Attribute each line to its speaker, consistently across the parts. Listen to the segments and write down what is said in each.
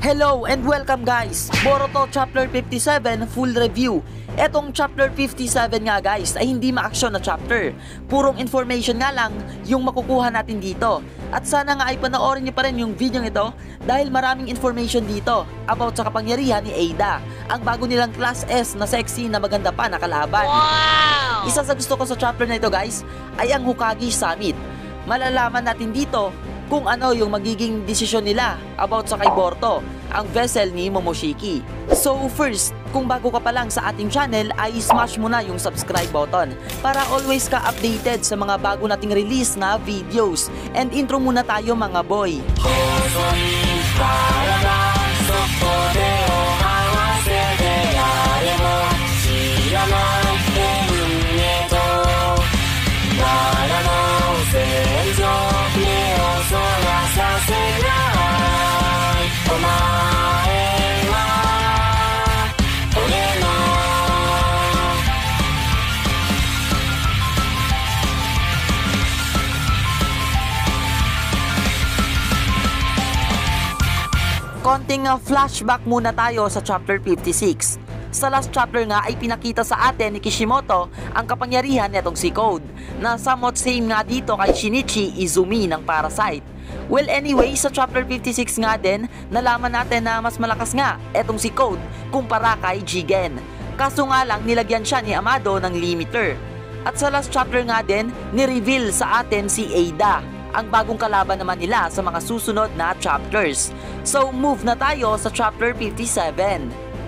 Speaker 1: Hello and welcome guys! Boruto Chapter 57 Full Review. Etong Chapter 57 nga guys ay hindi ma-action na chapter. Purong information nga lang yung makukuha natin dito. At sana nga ay panoorin nyo pa rin yung video ito dahil maraming information dito about sa kapangyarihan ni Ada, ang bago nilang Class S na sexy na maganda pa na kalaban. Wow! Isa sa gusto ko sa chapter na ito guys ay ang Hokage Summit. Malalaman natin dito kung ano yung magiging desisyon nila about sa kay Boruto, ang vessel ni Momoshiki. So first, kung bago ka pa lang sa ating channel ay smash mo na yung subscribe button para always ka updated sa mga bago nating release na videos. And intro muna tayo mga boy. Konting flashback muna tayo sa chapter 56. Sa last chapter nga ay pinakita sa atin ni Kishimoto ang kapangyarihan nitong si Code na somewhat same nga dito kay Shinichi Izumi ng Parasite. Well anyway, sa chapter 56 nga din, nalaman natin na mas malakas nga etong si Code kumpara kay Jigen. Kaso nga lang nilagyan siya ni Amado ng limiter. At sa last chapter nga din, ni-reveal sa atin si Ada, ang bagong kalaban naman nila sa mga susunod na chapters. So move na tayo sa chapter 57.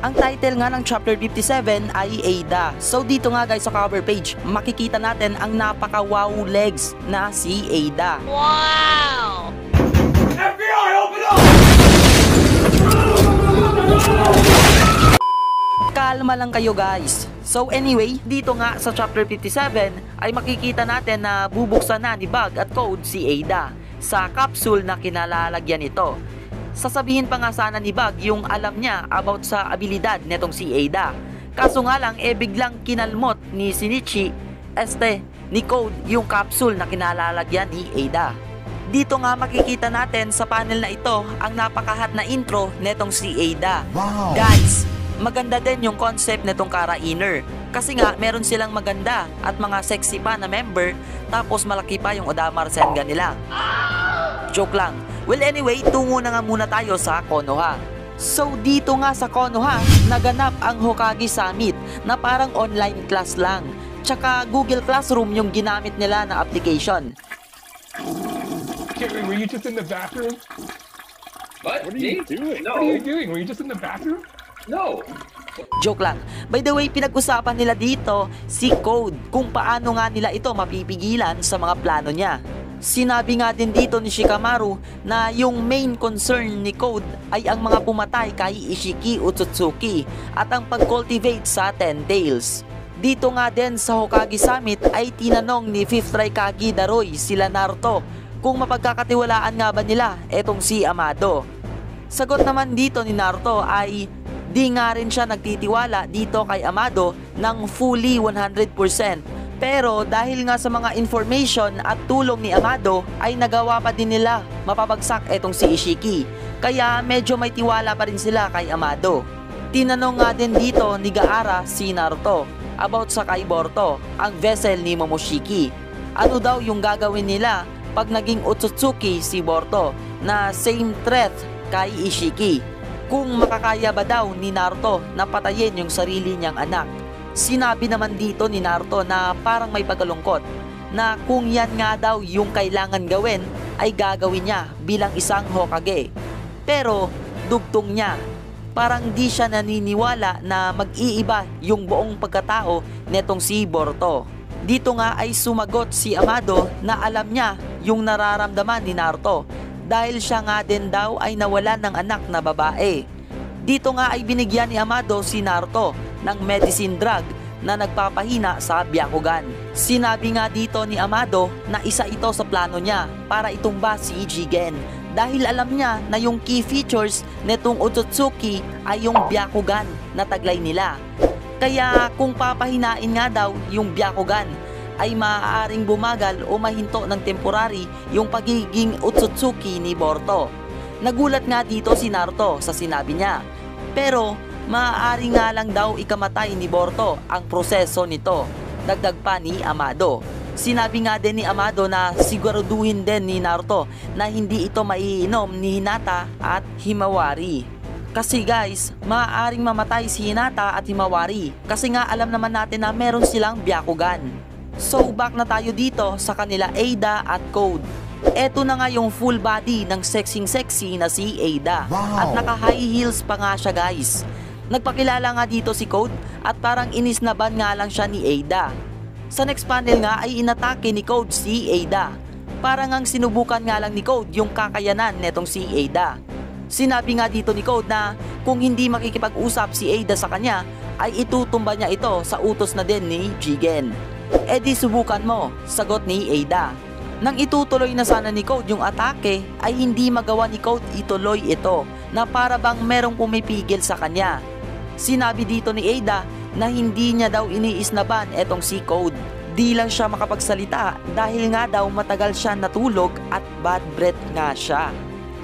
Speaker 1: Ang title nga ng chapter 57 ay Ada. So dito nga guys sa cover page, makikita natin ang napaka-wow legs na si Ada. Wow! FBI, open up! Kalma lang kayo guys. So anyway, dito nga sa chapter 57 ay makikita natin na bubuksan na ni Bug at Code si Ada sa capsule na kinalalagyan nito. Sasabihin pa nga sana ni Bug yung alam niya about sa abilidad netong si Ada. Kaso nga lang biglang kinalmot ni Shinichi ni Code yung capsule na kinalalagyan ni Ada. Dito nga makikita natin sa panel na ito ang napaka-hot na intro netong si Ada. Wow. Guys, maganda din yung concept netong Kara Inner. Kasi nga meron silang maganda at mga sexy pa na member tapos malaki pa yung Odama Rasengan nila. Joke lang. Well anyway, tungo na nga muna tayo sa Konoha. So dito nga sa Konoha, naganap ang Hokage Summit na parang online class lang. Tsaka Google Classroom yung ginamit nila na application.
Speaker 2: Were you just in the bathroom?
Speaker 3: What
Speaker 2: are you doing?
Speaker 3: No.
Speaker 2: What are you doing? Were you just in the bathroom?
Speaker 3: No.
Speaker 1: Joke lang. By the way, pinag-usapan nila dito si Code kung paano nga nila ito mapipigilan sa mga plano niya. Sinabi nga din dito ni Shikamaru na yung main concern ni Code ay ang mga pumatay kay Ishiki Otsutsuki at ang pag-cultivate sa Ten Tails. Dito nga din sa Hokage Summit ay tinanong ni 5th Raikage Daroy sila Naruto kung mapagkakatiwalaan nga ba nila etong si Amado. Sagot naman dito ni Naruto ay di nga rin siya nagtitiwala dito kay Amado ng fully 100%. Pero dahil nga sa mga information at tulong ni Amado ay nagawa pa din nila mapabagsak etong si Ishiki. Kaya medyo may tiwala pa rin sila kay Amado. Tinanong nga din dito ni Gaara si Naruto about sa kay Boruto, ang vessel ni Momoshiki. Ano daw yung gagawin nila pag naging Otsutsuki si Boruto na same threat kay Ishiki? Kung makakaya ba daw ni Naruto na patayin yung sarili niyang anak? Sinabi naman dito ni Naruto na parang may pagkalungkot na kung yan nga daw yung kailangan gawin ay gagawin niya bilang isang Hokage. Pero dugtong niya, parang di siya naniniwala na mag-iiba yung buong pagkatao netong si Boruto. Dito nga ay sumagot si Amado na alam niya yung nararamdaman ni Naruto dahil siya nga din daw ay nawalan ng anak na babae. Dito nga ay binigyan ni Amado si Naruto ng medicine drug na nagpapahina sa Byakugan. Sinabi nga dito ni Amado na isa ito sa plano niya para itumba si Jigen dahil alam niya na yung key features netong Otsutsuki ay yung Byakugan na taglay nila. Kaya kung papahinain nga daw yung Byakugan ay maaaring bumagal o mahinto ng temporary yung pagiging Otsutsuki ni Boruto. Nagulat nga dito si Naruto sa sinabi niya. Pero maaari nga lang daw ikamatay ni Boruto ang proseso nito. Dagdag pa ni Amado. Sinabi nga din ni Amado na siguraduhin din ni Naruto na hindi ito maiinom ni Hinata at Himawari. Kasi guys, maaaring mamatay si Hinata at Himawari kasi nga alam naman natin na meron silang Byakugan. So back na tayo dito sa kanila Ada at Code. Eto na nga yung full body ng sexy na si Ada. At naka high heels pa nga siya guys. Nagpakilala nga dito si Code at parang inisnaban nga lang siya ni Ada. Sa next panel nga ay inatake ni Code si Ada. Parang ang sinubukan nga lang ni Code yung kakayanan netong si Ada. Sinabi nga dito ni Code na kung hindi makikipag-usap si Ada sa kanya ay itutumba niya ito sa utos na din ni Jigen. E di subukan mo, sagot ni Ada. Nang itutuloy na sana ni Code yung atake ay hindi magawa ni Code ituloy ito na para bang merong pumipigil sa kanya. Sinabi dito ni Ada na hindi niya daw iniisnaban etong si Code. Di lang siya makapagsalita dahil nga daw matagal siya natulog at bad breath nga siya.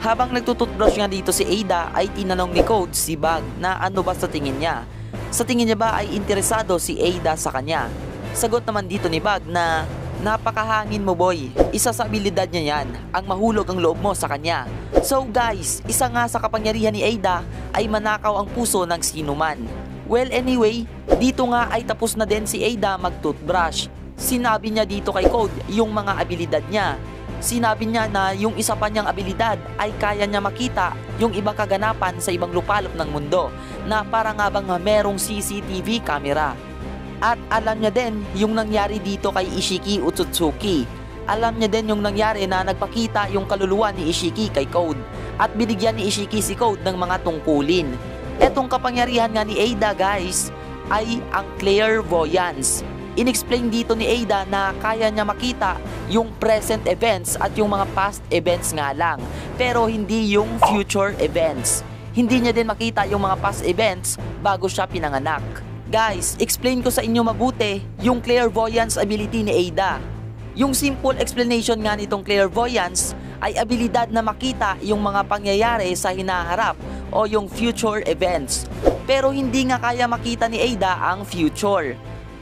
Speaker 1: Habang nagtututbrush nga dito si Ada ay tinanong ni Code si Bug na ano ba sa tingin niya. Sa tingin niya ba ay interesado si Ada sa kanya? Sagot naman dito ni Bug na napakahangin mo boy, isa sa abilidad niya yan, ang mahulog ang loob mo sa kanya. So guys, isa nga sa kapangyarihan ni Ada ay manakaw ang puso ng sinuman. Well anyway, dito nga ay tapos na din si Ada mag-toothbrush. Sinabi niya dito kay Code yung mga abilidad niya. Sinabi niya na yung isa pa niyang abilidad ay kaya niya makita yung ibang kaganapan sa ibang lupalop ng mundo na para nga bang merong CCTV camera. At alam niya din yung nangyari dito kay Ishiki Otsutsuki. Alam niya din yung nangyari na nagpakita yung kaluluwa ni Ishiki kay Code at binigyan ni Ishiki si Code ng mga tungkulin. Etong kapangyarihan nga ni Ada guys ay ang clairvoyance. Inexplain dito ni Ada na kaya niya makita yung present events at yung mga past events nga lang, pero hindi yung future events. Hindi niya din makita yung mga past events bago siya pinanganak. Guys, explain ko sa inyo mabuti yung clairvoyance ability ni Ada. Yung simple explanation nga nitong clairvoyance ay abilidad na makita yung mga pangyayari sa hinaharap o yung future events. Pero hindi nga kaya makita ni Ada ang future.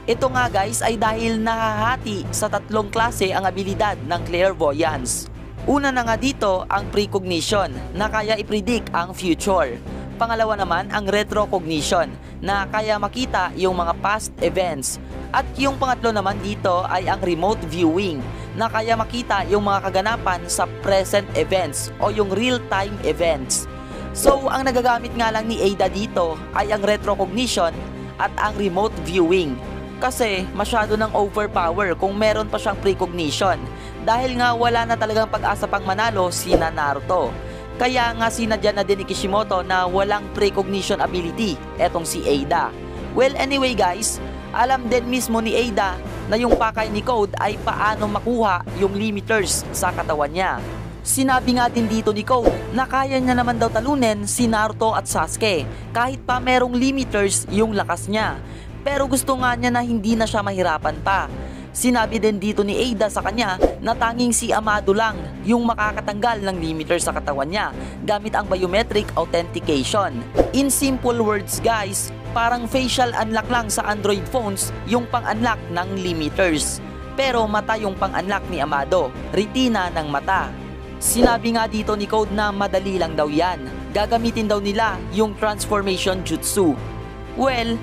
Speaker 1: Ito nga guys ay dahil nahahati sa tatlong klase ang abilidad ng clairvoyance. Una na nga dito ang precognition na kaya i-predict ang future. Pangalawa naman ang retrocognition na kaya makita yung mga past events. At yung pangatlo naman dito ay ang remote viewing na kaya makita yung mga kaganapan sa present events o yung real-time events. So ang nagagamit nga lang ni Ada dito ay ang retrocognition at ang remote viewing. Kasi masyado ng overpower kung meron pa siyang precognition dahil nga wala na talagang pag-asa pang manalo si Naruto. Kaya nga sinadya na din ni Kishimoto na walang precognition ability etong si Ada. Well anyway guys, alam din mismo ni Ada na yung pakay ni Code ay paano makuha yung limiters sa katawan niya. Sinabi nga din dito ni Code na kaya niya naman daw talunin si Naruto at Sasuke kahit pa merong limiters yung lakas niya. Pero gusto nga niya na hindi na siya mahirapan pa. Sinabi din dito ni Ada sa kanya na tanging si Amado lang yung makakatanggal ng limiter sa katawan niya gamit ang biometric authentication. In simple words guys, parang facial unlock lang sa Android phones yung pang-unlock ng limiters. Pero mata yung pang-unlock ni Amado, retina ng mata. Sinabi nga dito ni Code na madali lang daw yan. Gagamitin daw nila yung transformation jutsu. Well,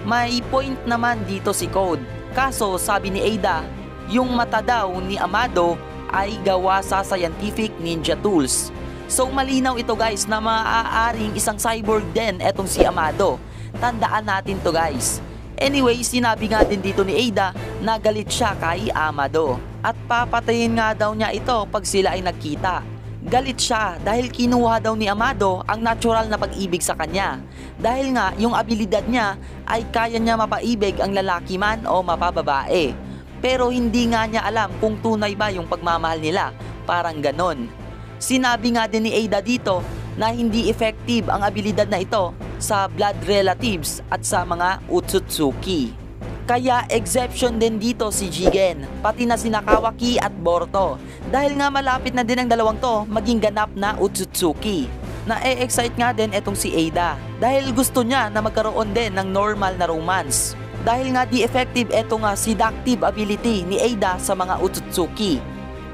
Speaker 1: may point naman dito si Code. Kaso sabi ni Ada, yung mata daw ni Amado ay gawa sa scientific ninja tools. So malinaw ito guys na maaaring isang cyborg din etong si Amado. Tandaan natin to guys. Anyway, sinabi nga din dito ni Ada na galit siya kay Amado. At papatayin nga daw niya ito pag sila ay nagkita. Galit siya dahil kinuha daw ni Amado ang natural na pag-ibig sa kanya. Dahil nga yung abilidad niya ay kaya niya mapaibig ang lalaki man o mapababae. Pero hindi nga niya alam kung tunay ba yung pagmamahal nila, parang ganon. Sinabi nga din ni Ada dito na hindi effective ang abilidad na ito sa blood relatives at sa mga Otsutsuki. Kaya exception din dito si Jigen, pati na sina Kawaki at Boruto. Dahil nga malapit na din ang dalawang to maging ganap na Otsutsuki. Na-excite nga din etong si Ada dahil gusto niya na magkaroon din ng normal na romance. Dahil nga di effective etong seductive ability ni Ada sa mga Otsutsuki.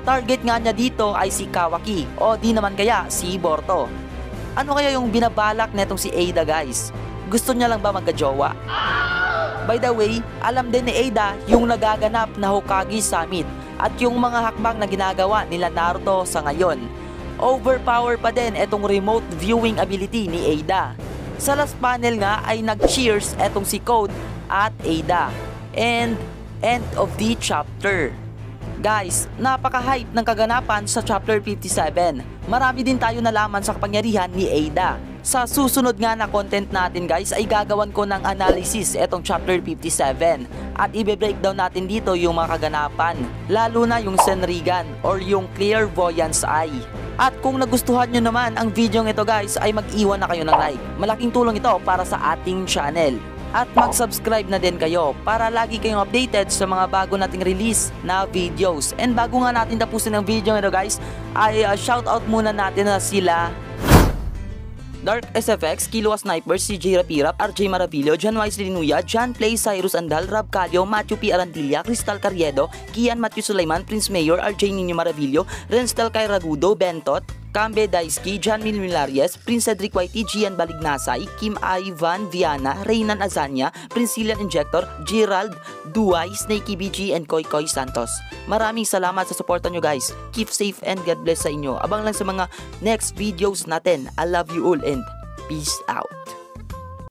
Speaker 1: Target nga niya dito ay si Kawaki o di naman kaya si Boruto. Ano kaya yung binabalak netong si Ada guys? Gusto niya lang ba magka-jowa? By the way, alam din ni Ada yung nagaganap na Hokage Summit at yung mga hakbang na ginagawa nila Naruto sa ngayon. Overpower pa din etong remote viewing ability ni Ada. Sa last panel nga ay nag-cheers etong si Code at Ada. And end of the chapter. Guys, napaka-hype ng kaganapan sa chapter 57. Marami din tayo nalaman sa kapangyarihan ni Ada. Sa susunod nga na content natin guys ay gagawan ko ng analysis etong chapter 57 at i-breakdown natin dito yung mga kaganapan, lalo na yung Senrigan or yung Clairvoyance Eye. At kung nagustuhan nyo naman ang video ito guys ay mag-iwan na kayo ng like. Malaking tulong ito para sa ating channel. At mag-subscribe na din kayo para lagi kayong updated sa mga bago nating release na videos. And bago nga natin tapusin ang video ito guys ay shoutout muna natin na sila Dark SFX, Killua Sniper, CJ Rapirap, RJ Maravillo, John Wise Linuya, John Play, Cyrus Andal, Rob Calio, Matthew P. Arandilla, Crystal Carriedo, Kian Matthew Sulaiman, Prince Mayor, RJ Nino Maravillo, Renstel Kay Ragudo, Bentot, Kambe Daisuke, John Milmilarias, Prince Cedric Whitey, Gian Balignasay, Kim Ivan Viana, Reynan Azania, Prince Injector, Gerald, Duay, Snakey BG, and Koy Koy Santos. Maraming salamat sa suporta nyo guys. Keep safe and God bless sa inyo. Abang lang sa mga next videos natin. I love you all and peace out.